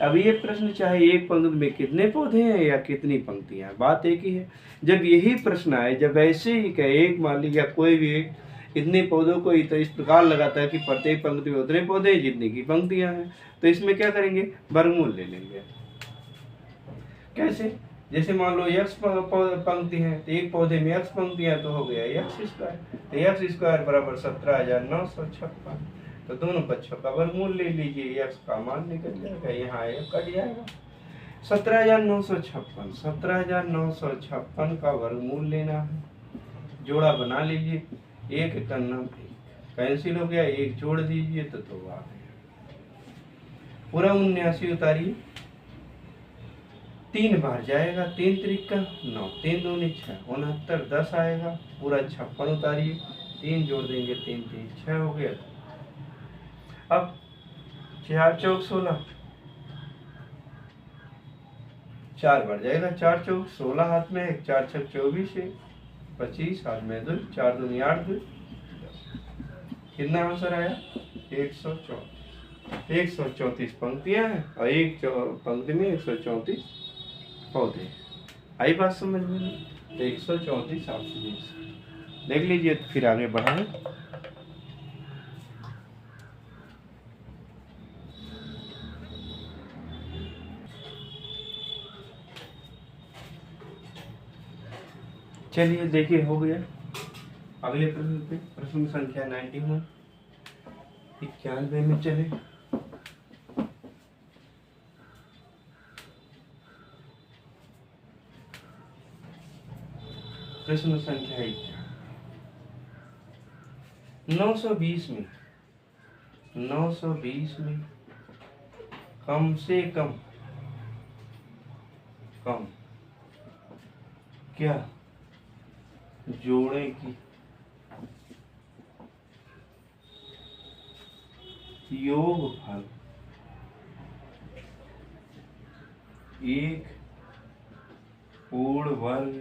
अब ये प्रश्न चाहे एक पंक्ति में कितने पौधे हैं या कितनी पंक्तियां हैं, बात एक ही है। जब यही प्रश्न आए, जब ऐसे ही कहे एक माली या कोई भी एक इतने पौधों को इस प्रकार लगाता है कि प्रत्येक पंक्ति में उतने पौधे हैं जितनी की पंक्तियां हैं, तो इसमें क्या करेंगे? वर्गमूल ले लेंगे। कैसे? जैसे मान लो x पंक्ति है तो एक पौधे में x पंक्तियां, तो हो गया x स्क्वायर। तो x स्क्वायर बराबर 17,956। तो दोनों बच्चों का वर्गमूल ले लीजिए, x का मान निकल जाएगा, यहाँ कट जाएगा। 17,956 का वर्गमूल लेना है, जोड़ा बना लीजिए। एक करना कैंसिल हो गया, एक जोड़ दीजिए तो 2 आ गया। पूरा 79 उतारिए, 3 बार जाएगा, 3 त्रिक का 9, 3 दूनी 6, 69, 10 आएगा। पूरा 56 उतारिए, 3 जोड़ देंगे, 3 3 6 हो गया। अब 4 चौक 16, 4 बार जाएगा, 4 चौक 16 हाथ में, 4 छक 24 है, 25 हाथ में 2, 4 दूनी 8, 2 कितना आंसर आया? 134 पंक्तियां हैं और एक पंक्ति में 134 पौधे। आई बात समझ में? तो 134 ऑप्शन देख लीजिए। तो फिर आगे बढ़ाएं। चलिए देखिए, हो गया। अगले प्रश्न पे, प्रश्न संख्या 91 में चले। प्रश्न संख्या 920 में कम से कम क्या जोड़े की योगफल एक पूर्ण वर्ग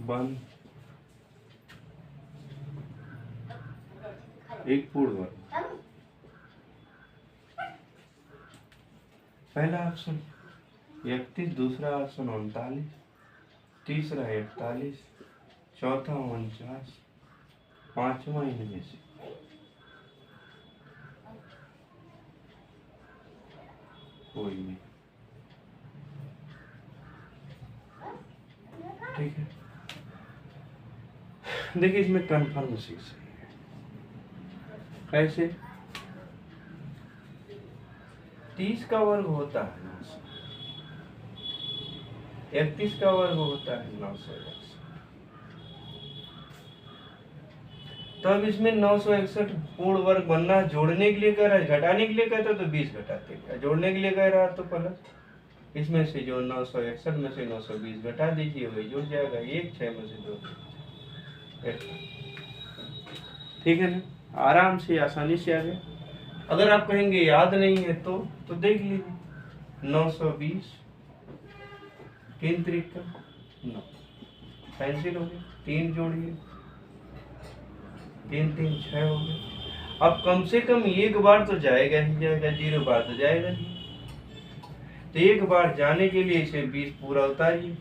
बन एक पूर्ण वर्ग। पहला ऑप्शन 31, दूसरा ऑप्शन 39, तीसरा 41, चौथा 49, पांचवा इनमें से कोई नहीं। ठीक है, देखिए इसमें कन्फर्म सिक्स है। कैसे? 30 का वर्ग होता है 900, 31 का वर्ग होता है 961। तो अब इसमें 961 पूर्ण वर्ग बनना जोड़ने के लिए कह रहा है, घटाने के लिए कहता तो 20 घटाते, जोड़ने के लिए कह रहा तो प्लस। इसमें से जो 961 में से 920 घटा दीजिए, वही जुड़ जाएगा। 1 6 में से 2, ठीक है ना। आराम से आसानी से आ गया। अगर आप कहेंगे याद नहीं है तो देख लीजिए 920 3 तरीका 9 कैंसिल हो गया, 3 जोड़िए 3 3 6 हो गए। अब कम से कम एक बार तो जाएगा ही जाएगा, 0 बार तो जाएगा नहीं। तो एक बार जाने के लिए इसे 20 पूरा उतारिए।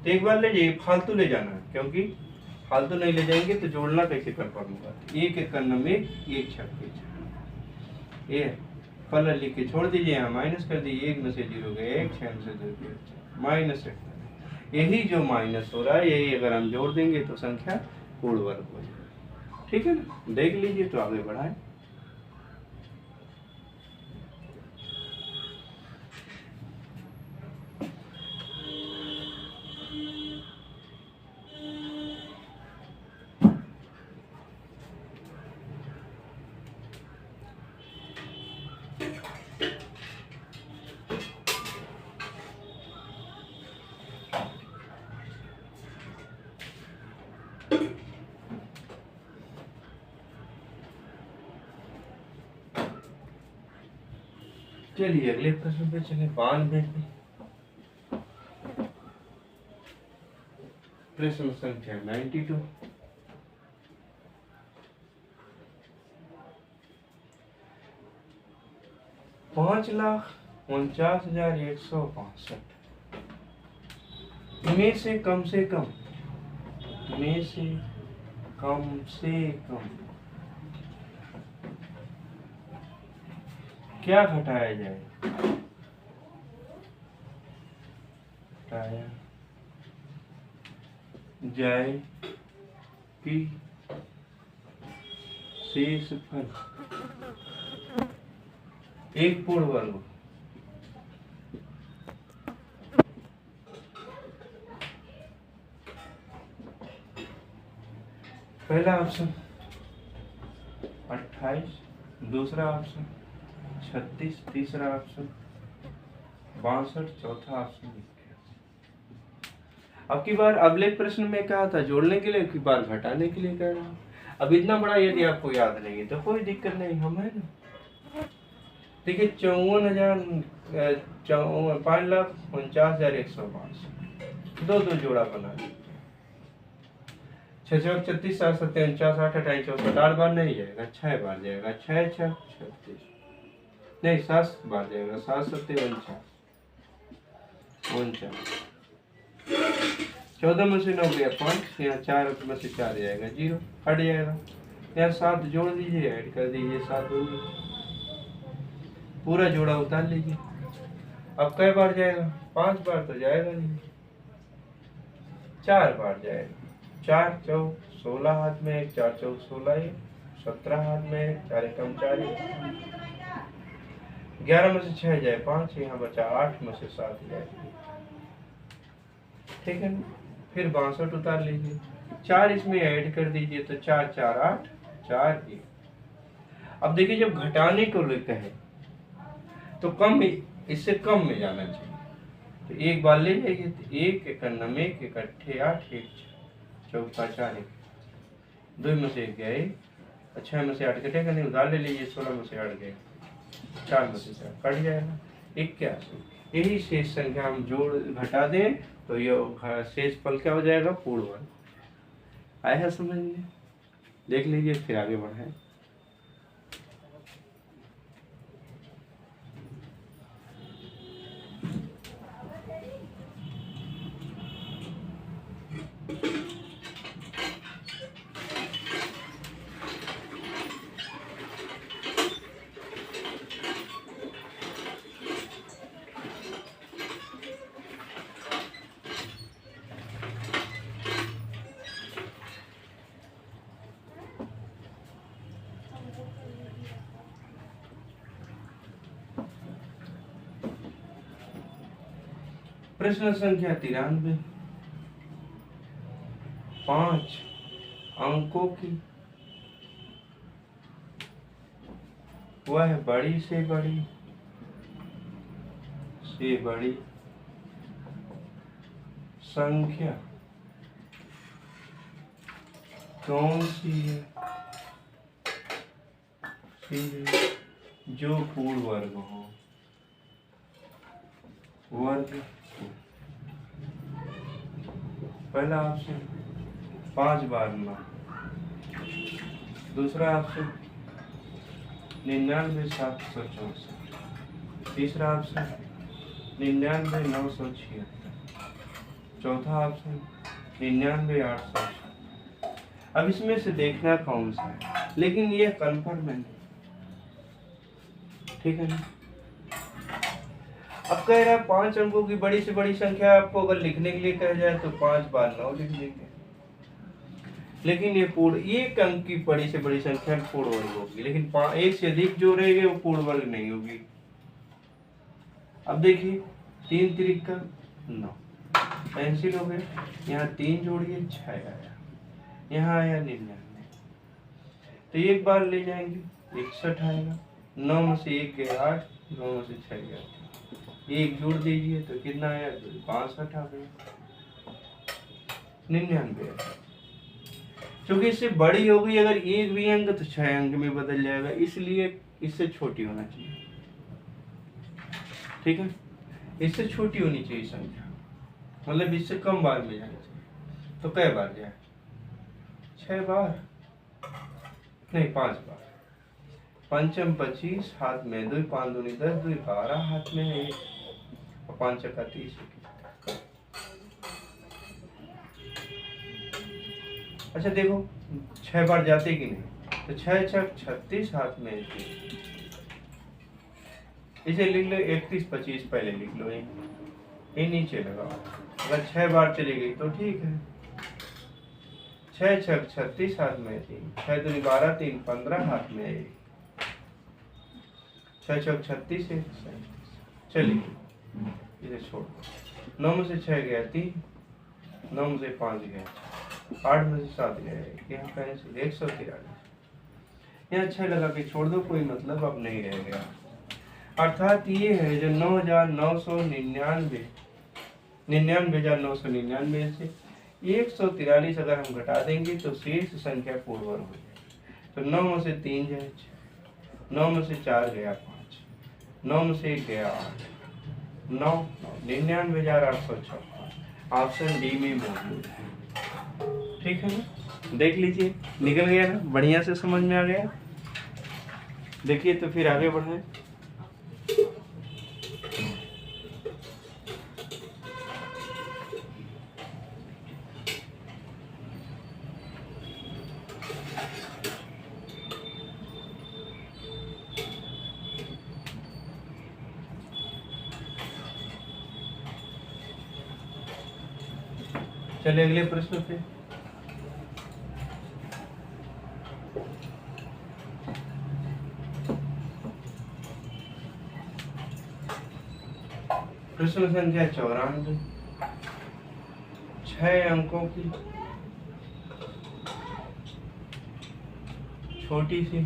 तो एक बार ले जाइए, फालतू ले जाना है, क्योंकि फालतू नहीं ले जाएंगे तो जोड़ना कैसे कंफर्म होगा। 1 1 करना में 1 6 ये पहले लिख के छोड़ दीजिए, यहाँ माइनस कर दीजिए। 1 में से 0 गए, 1 6 में से 2 गए, माइनस। यही जो माइनस हो रहा है, यही अगर हम जोड़ देंगे तो संख्या पूर्ण वर्ग हो जाएगी। ठीक है ना, देख लीजिए तो आगे बढ़ाएं। चलिए अगले प्रश्न पे चले। 92 प्रश्न संख्या 92। $5,49,162 में से कम से कम क्या घटाया जाए? घटाया जाए कि शेष फल एक पूर्ण वर्ग। पहला ऑप्शन 28, दूसरा ऑप्शन 36, तीसरा ऑप्शन 62, चौथा ऑप्शन 81। अब की बार अगले प्रश्न में कहा था जोड़ने के लिए, अब की बार घटाने के लिए कह रहा हूँ। अब इतना बड़ा यदि आपको याद नहीं है तो कोई दिक्कत नहीं, हम है ना। देखिए 5,49,105 दो जोड़ा बना 6 6 36 7 7 49 8 28 64 8 बार नहीं जाएगा, 6 बार जाएगा। 6 6 36 नहीं 7 बार जाएगा। 7 7 49 14 में से 9 गया 5, यहाँ 4 में से 4 जाएगा 0, हट जाएगा। यहाँ 7 जोड़ दीजिए, ऐड कर दीजिए 7 होगी, पूरा जोड़ा उतार लीजिए। अब कई बार जाएगा? 5 बार तो जाएगा नहीं, 4 बार जाएगा। 4 4 16 हाथ में 1, 4 4 16 17 हाथ में 4 कम 4 11 में से 6 जाए 5, यहाँ बचा 8 में से 7 जाए। ठीक है ना, फिर 62 उतार लीजिए, 4 इसमें ऐड कर दीजिए तो 4 4 8 4 1। अब देखिए जब घटाने को लेकर है तो कम, इससे कम में जाना चाहिए। तो एक बार ले जाइए, तो 1 1 9 1 1 8 1 चौका 4 1 2 में से 1 गया 1, 6 में से 8 कटेगा नहीं, उधार ले लीजिए। 16 में से 8 गए, 4 में से 4 कट जाएगा 81। यही शेष संख्या हम जोड़ घटा दें तो ये शेष फल क्या हो जाएगा? पूर्ण वर्ग। आया है समझ में? देख लीजिए फिर आगे बढ़ाएं। प्रश्न संख्या 93। 5 अंकों की वह बड़ी से बड़ी से बड़ी संख्या कौन सी है? जो पूर्ण वर्ग हो। वर्ग पहला ऑप्शन 5 बार 9। दूसरा ऑप्शन 99,764। तीसरा ऑप्शन 99,976। चौथा ऑप्शन 99,800। अब इसमें से देखना कौन सा है, लेकिन ये कन्फर्म है, ठीक है ना। अब कह रहा है 5 अंकों की बड़ी से बड़ी संख्या आपको अगर लिखने के लिए कहा जाए तो 5 बार 9 लिख लेंगे, लेकिन ये पूर्ण एक अंक की बड़ी से बड़ी संख्या पूर्ण वर्ग होगी, लेकिन 1 से अधिक जो रहेगी वो पूर्ण वर्ग नहीं होगी। अब देखिए 3 त्रिक 9 कैंसिल हो गए, यहाँ 3 जोड़िए 6 आया, यहाँ आया 99, तो एक बार ले जाएंगे 61 आएगा। 9 में से 1 गया 8, 9 में से 6 गया 1 जोड़ दीजिए तो कितना आया? 62 आ गया, 99। क्योंकि इससे बड़ी होगी अगर एक भी अंक तो 6 अंक में बदल जाएगा, इसलिए इससे छोटी होना चाहिए, ठीक है। इससे छोटी होनी चाहिए संख्या, मतलब इससे कम बार में जाना चाहिए। तो कै बार जाए? 6 बार नहीं, 5 बार। पंचम 25, हाथ में 2, 5 दूनी 10, 2 12, हाथ में 1 और 5 चक्का 30। अच्छा देखो 6 बार जाते कि नहीं, तो 6 छक 36, हाथ में 1। इसे लिख लो 31 25, पहले लिख लो, ये नीचे लगाओ। अगर 6 बार चली गई तो ठीक है। 6 छक 36, हाथ में 3, 6 दूनी 12, 3 15, हाथ में 1, 6 छक 36, 1 37। चलिए इसे छोड़ दो। 9 में से 6 गया 3, 9 में से 5 गया 8, में से 7 गया 1, यहाँ कैंसिल 143। यहाँ 6 लगा के छोड़ दो, कोई मतलब अब नहीं रह गया। अर्थात ये है जो 9,999 99,999 से 143 अगर हम घटा देंगे तो शेष संख्या पूर्ण वर्ग हो जाएगी। तो 9 में से 3 जाए 6, 9 में से 4 गया 5, 9 में से 1 गया 8, 9 99,856 ऑप्शन डी में मौजूद है, ठीक है ना। देख लीजिए निकल गया ना, बढ़िया से समझ में आ गया। देखिए तो फिर आगे बढ़े। चलिए अगले प्रश्न पे। प्रश्न संख्या 94। 6 अंकों की छोटी सी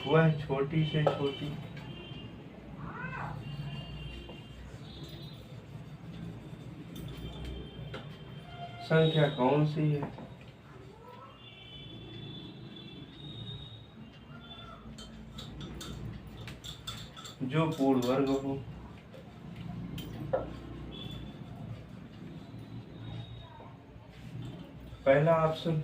वह छोटी से छोटी संख्या कौन सी है? जो पूर्ण वर्ग हो। पहला ऑप्शन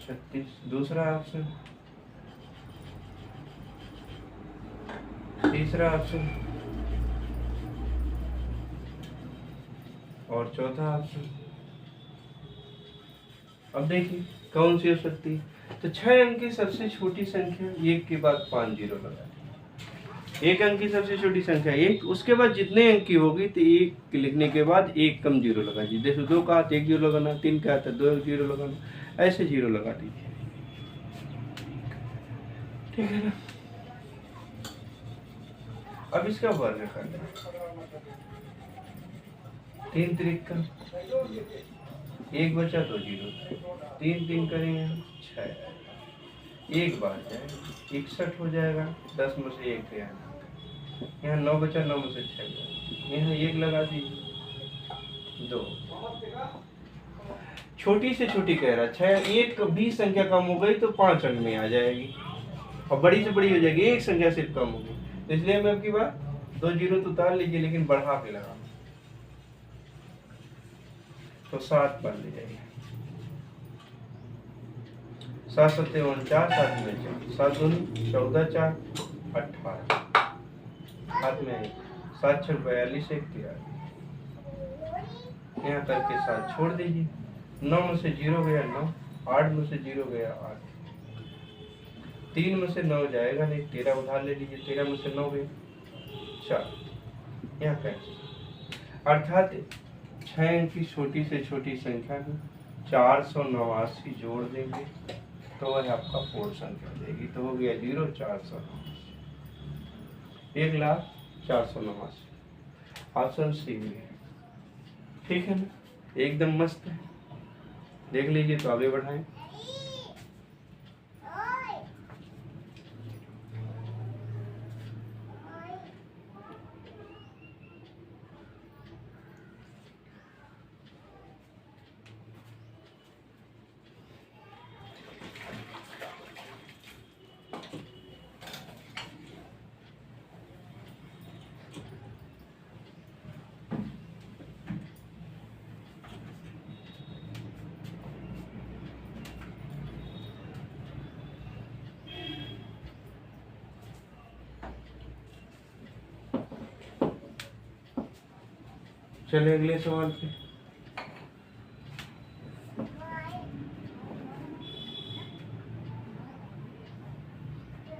36, दूसरा ऑप्शन, तीसरा ऑप्शन और चौथा ऑप्शन। अब देखिए कौन सी हो सकती है। तो 6 अंक की सबसे छोटी संख्या 1 के बाद 5 जीरो लगा दी। 1 अंक की सबसे छोटी संख्या 1, उसके बाद जितने अंक की होगी तो 1 लिखने के बाद 1 कम जीरो लगा दीजिए। जैसे 2 का हाथ 1 जीरो लगाना, 3 का हाथ 2 जीरो लगाना, ऐसे जीरो लगा दीजिए, ठीक है ना। अब इसका वर्ग करना, 3 त्रिक का 1 बचा 2 जीरो, 3 3 करेंगे 6, एक बार जाएगा 61 हो जाएगा, 10 में से 1 गया, यहाँ 9 बचा, 9 में से 6 गया, यहाँ 1 लगा दीजिए 2। छोटी से छोटी कह रहा 6, एक 20 संख्या कम हो गई तो 5 अंक में आ जाएगी, और बड़ी से बड़ी हो जाएगी, एक संख्या सिर्फ कम होगी, तो इसलिए मैं आपकी बात 2 जीरो तो उतार लीजिए, लेकिन बढ़ा के लगा तो 7 बन ले जाएगी। 7 सत्ते 49, 7 में 4, 7 दूनी 14, 4 18, हाथ में 7 6 42, 1 13, यहाँ करके 7 छोड़ दीजिए, 9 में से 0 गया 9, 8 में से 0 गया 8, 3 में से 9 जाएगा नहीं, 13 उधार ले लीजिए, 13 में से 9 गया 4, यहाँ कैंसिल। अर्थात 6 अंक की छोटी से छोटी संख्या में 489 जोड़ देंगे तो वह आपका पूर्ण संख्या देगी, तो हो गया 0 489, 1,04,89। ऑप्शन सी है, ठीक है ना, एकदम मस्त है। देख लीजिए तो आगे बढ़ाएं। चलिए अगले सवाल पे।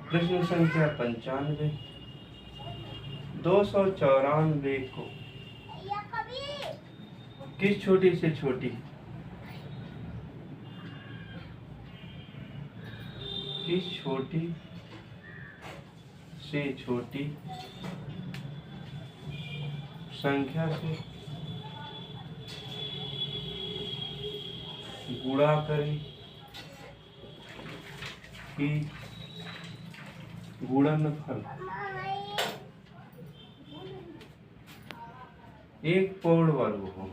प्रश्न संख्या 95, 294 को किस छोटी से छोटी संख्या से गुणा करें कि गुणनफल एक पूर्ण वर्ग हो,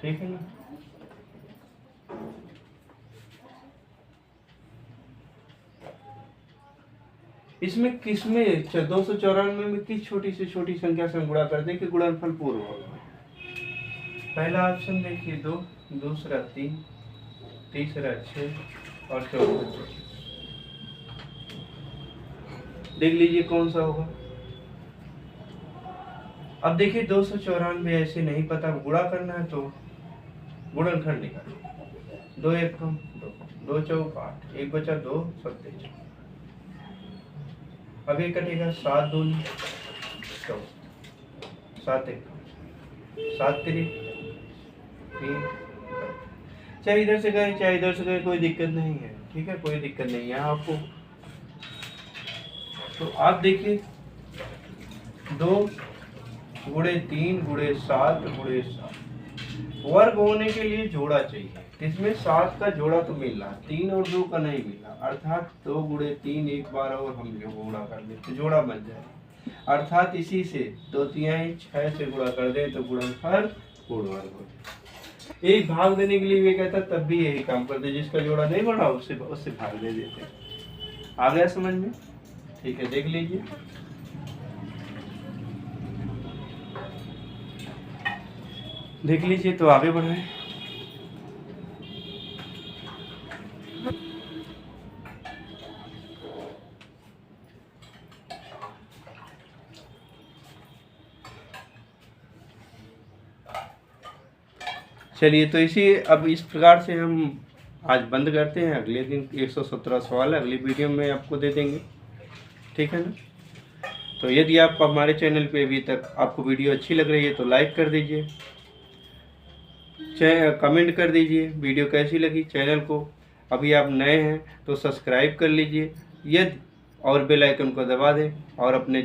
ठीक है ना। इसमें किसमें 294 में किस छोटी से छोटी संख्या से गुणा कर दें कि गुणनफल पूर्ण होगा। पहला ऑप्शन देखिए 2, दूसरा 3, तीसरा 6 और चौथा 6। देख लीजिए कौन सा होगा। अब देखिए 294 ऐसे नहीं पता, गुणा करना है तो गुणनखंड निकालो, 2 1 कम 2 चौक 8, 1 बचा 2 7 4, अब ये कटेगा 7 2 14, 7 1 7 3 3, चाहे इधर से गए चाहे इधर से गए कोई दिक्कत नहीं है, ठीक है, कोई दिक्कत नहीं है आपको। तो आप देखिए 2 गुणे 3 गुणे 7 गुणे 7 वर्ग होने के लिए जोड़ा चाहिए, इसमें 7 का जोड़ा तो मिल रहा, 3 और 2 का नहीं मिला, अर्थात 2 गुणे 3 एक बार और हम जो गुणा कर दें तो जोड़ा बन जाएगा, अर्थात इसी से 2/3 6 से गुणा कर दें तो गुणनफल पूर्ण वर्ग हो जाए। एक भाग देने के लिए भी कहता तब भी यही काम करते, जिसका जोड़ा नहीं बढ़ा उससे भाग दे देते। आ गया समझ में, ठीक है, देख लीजिए। देख लीजिए तो आगे बढ़ाएं। चलिए तो अब इस प्रकार से हम आज बंद करते हैं, अगले दिन 117 सवाल अगली वीडियो में आपको दे देंगे, ठीक है ना। तो यदि आप हमारे चैनल पे अभी तक आपको वीडियो अच्छी लग रही है तो लाइक कर दीजिए, कमेंट कर दीजिए वीडियो कैसी लगी। चैनल को अभी आप नए हैं तो सब्सक्राइब कर लीजिए यदि, और बेल आइकन को दबा दें और अपने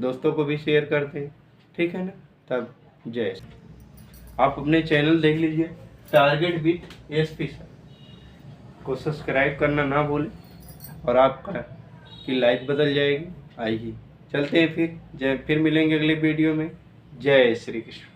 दोस्तों को भी शेयर कर दें, ठीक है ना। तब जय। आप अपने चैनल देख लीजिए टारगेट विथ एसपी सर को सब्सक्राइब करना ना भूलें और आपका की लाइफ बदल जाएगी। आइए चलते हैं फिर मिलेंगे अगले वीडियो में। जय श्री कृष्ण।